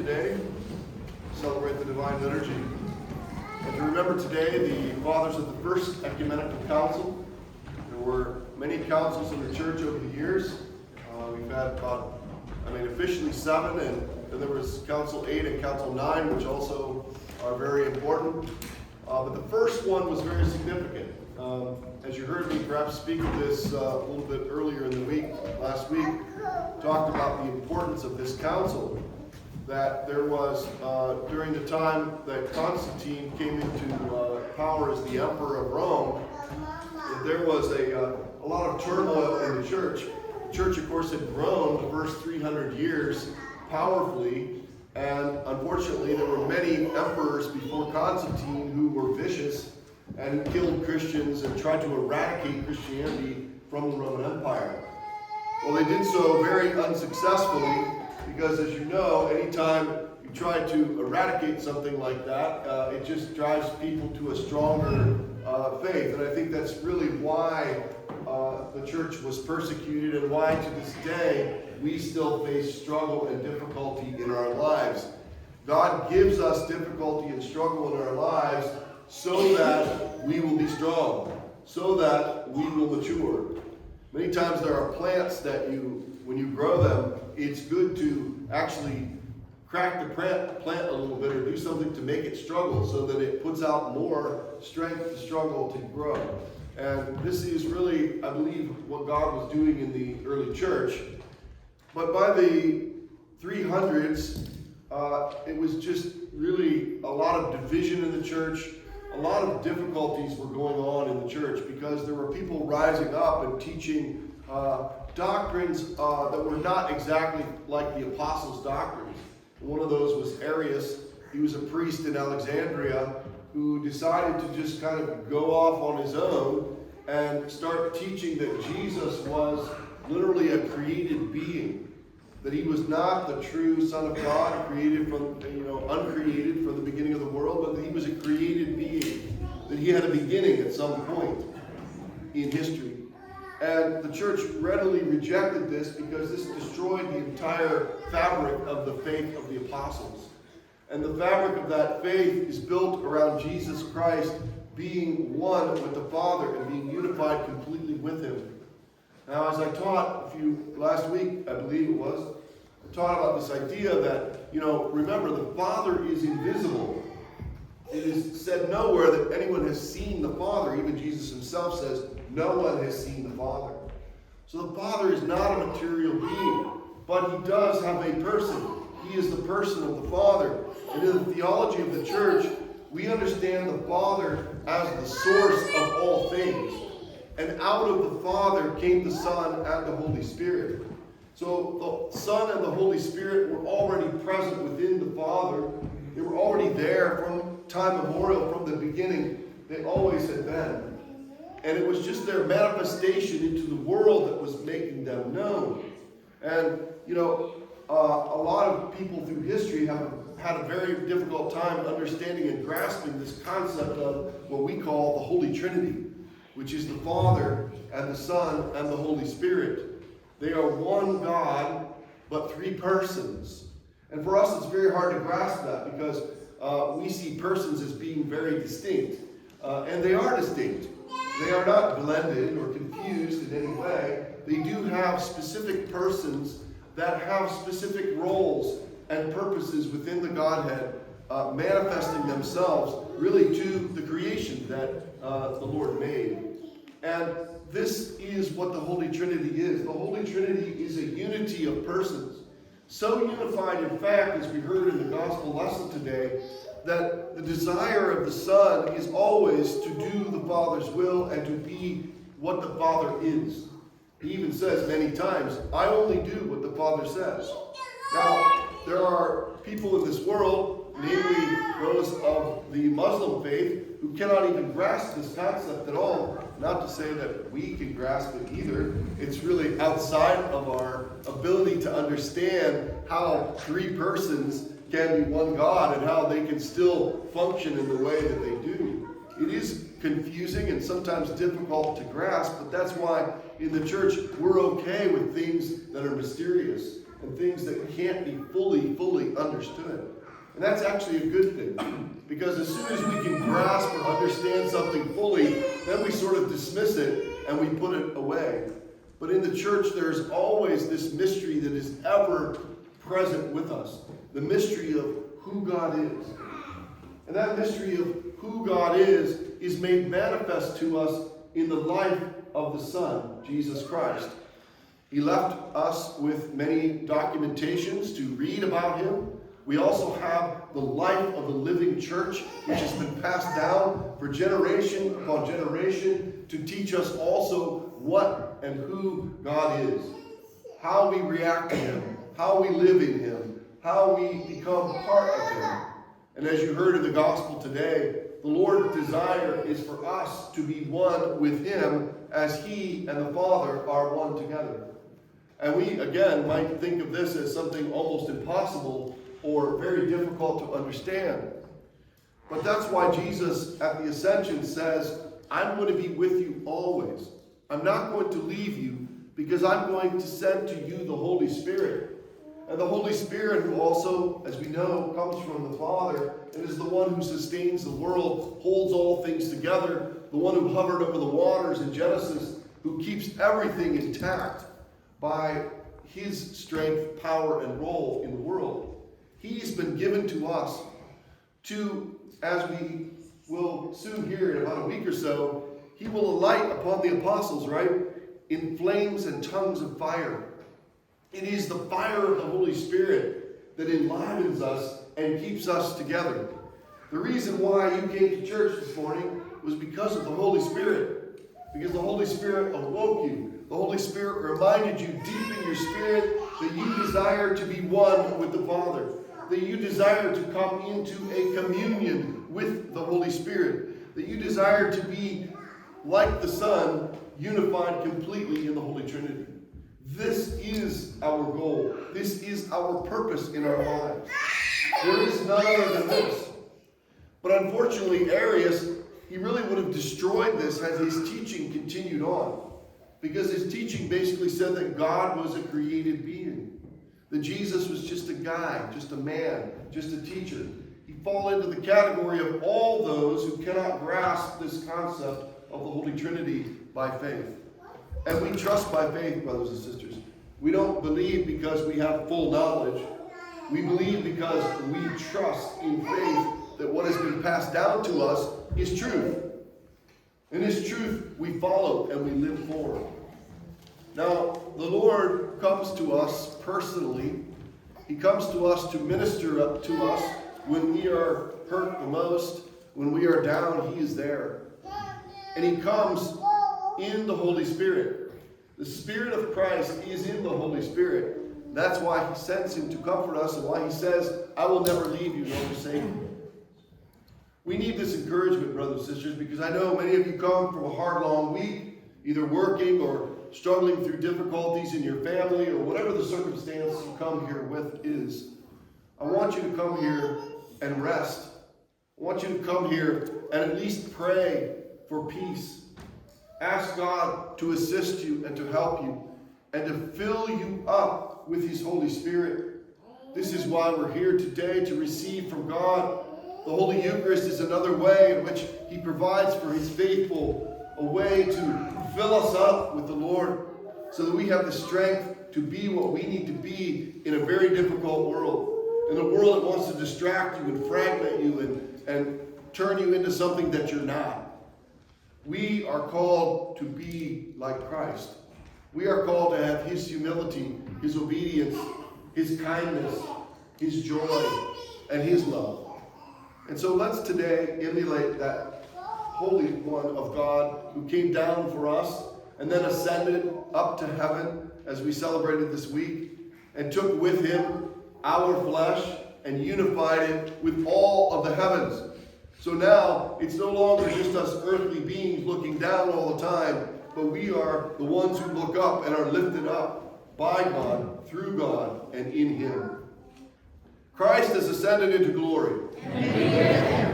today, celebrate the Divine Liturgy. And to remember today the fathers of the First Ecumenical Council. There were many councils in the church over the years. We've had officially 7, and then there was Council 8 and Council 9, which also are very important. But the first one was very significant. As you heard me perhaps speak of this a little bit earlier in the week, last week, talked about the importance of this council. That there was, during the time that Constantine came into power as the Emperor of Rome, that there was a lot of turmoil in the church. The church, of course, had grown the first 300 years powerfully, and unfortunately there were many emperors before Constantine who were vicious and killed Christians and tried to eradicate Christianity from the Roman Empire. Well, they did so very unsuccessfully because, as you know, anytime you try to eradicate something like that, it just drives people to a stronger faith. And I think that's really why the church was persecuted and why to this day we still face struggle and difficulty in our lives. God gives us difficulty and struggle in our lives so that we will be strong, so that we will mature. Many times there are plants that when you grow them, it's good to actually crack the plant a little bit or do something to make it struggle so that it puts out more strength to struggle to grow. And this is really, I believe, what God was doing in the early church. But by the 300s, it was just really a lot of division in the church. A lot of difficulties were going on in the church because there were people rising up and teaching doctrines that were not exactly like the apostles' doctrines. One of those was Arius. He was a priest in Alexandria who decided to just kind of go off on his own and start teaching that Jesus was literally a created being, that he was not the true Son of God, created from, uncreated from the beginning of the world, but that he was a created being, that he had a beginning at some point in history. And the church readily rejected this because this destroyed the entire fabric of the faith of the apostles. And the fabric of that faith is built around Jesus Christ being one with the Father and being unified completely with him. Now, as I taught last week, I believe it was, I taught about this idea that, remember, the Father is invisible. It is said nowhere that anyone has seen the Father. Even Jesus himself says, no one has seen the Father. So the Father is not a material being, but he does have a person. He is the person of the Father. And in the theology of the church, we understand the Father as the source of all things. And out of the Father came the Son and the Holy Spirit. So the Son and the Holy Spirit were already present within the Father. They were already there from time immemorial, from the beginning. They always had been. And it was just their manifestation into the world that was making them known. And, a lot of people through history have had a very difficult time understanding and grasping this concept of what we call the Holy Trinity, which is the Father and the Son and the Holy Spirit. They are one God, but 3 persons. And for us, it's very hard to grasp that because we see persons as being very distinct. And they are distinct. They are not blended or confused in any way. They do have specific persons that have specific roles and purposes within the Godhead, manifesting themselves really to the creation that the Lord made. And this is what the Holy Trinity is. The Holy Trinity is a unity of persons. So unified, in fact, as we heard in the gospel lesson today, that the desire of the Son is always to do the Father's will and to be what the Father is. He even says many times, I only do what the Father says. Now, there are people in this world, namely those of the Muslim faith, who cannot even grasp this concept at all. Not to say that we can grasp it either. It's really outside of our ability to understand how 3 persons can be one God and how they can still function in the way that they do. It is confusing and sometimes difficult to grasp, but that's why in the church we're okay with things that are mysterious and things that can't be fully understood. And that's actually a good thing, because as soon as we can grasp or understand something fully, then we sort of dismiss it and we put it away. But in the church, there's always this mystery that is ever present with us. The mystery of who God is. And that mystery of who God is made manifest to us in the life of the Son, Jesus Christ. He left us with many documentations to read about him. We also have the life of the living church, which has been passed down for generation upon generation to teach us also what and who God is, how we react to him, how we live in him, how we become part of him. And as you heard in the gospel today, the Lord's desire is for us to be one with him as he and the Father are one together. And we, again, might think of this as something almost impossible or very difficult to understand. But that's why Jesus at the Ascension says, I'm going to be with you always. I'm not going to leave you because I'm going to send to you the Holy Spirit. And the Holy Spirit, who also, as we know, comes from the Father and is the one who sustains the world, holds all things together, the one who hovered over the waters in Genesis, who keeps everything intact by his strength, power, and role in the world. He's been given to us to, as we will soon hear in about a week or so, he will alight upon the apostles, right? In flames and tongues of fire. It is the fire of the Holy Spirit that enlivens us and keeps us together. The reason why you came to church this morning was because of the Holy Spirit. Because the Holy Spirit awoke you. The Holy Spirit reminded you deep in your spirit that you desire to be one with the Father. That you desire to come into a communion with the Holy Spirit. That you desire to be like the Son, unified completely in the Holy Trinity. This is our goal. This is our purpose in our lives. There is none other than this. But unfortunately, Arius, he really would have destroyed this had his teaching continued on. Because his teaching basically said that God was a created being. That Jesus was just a guy, just a man, just a teacher. He fall into the category of all those who cannot grasp this concept of the Holy Trinity by faith. And we trust by faith, brothers and sisters. We don't believe because we have full knowledge. We believe because we trust in faith that what has been passed down to us is truth. And this truth we follow and we live for. Now, the Lord comes to us personally. He comes to us to minister up to us when we are hurt the most, when we are down, he is there. And he comes in the Holy Spirit. The Spirit of Christ is in the Holy Spirit. That's why he sends him to comfort us and why he says, I will never leave you nor forsake you. We need this encouragement, brothers and sisters, because I know many of you come from a hard, long week, either working or struggling through difficulties in your family or whatever the circumstance you come here with is. I want you to come here and rest. I want you to come here and at least pray for peace. Ask God to assist you and to help you and to fill you up with his Holy Spirit. This is why we're here today, to receive from God. The Holy Eucharist is another way in which he provides for his faithful a way to fill us up with the Lord so that we have the strength to be what we need to be in a very difficult world. In a world that wants to distract you and fragment you and turn you into something that you're not. We are called to be like Christ. We are called to have his humility, his obedience, his kindness, his joy, and his love. And so let's today emulate that Holy One of God who came down for us and then ascended up to heaven as we celebrated this week and took with him our flesh and unified it with all of the heavens. So now it's no longer just us earthly beings looking down all the time, but we are the ones who look up and are lifted up by God, through God, and in him. Christ has ascended into glory. Amen.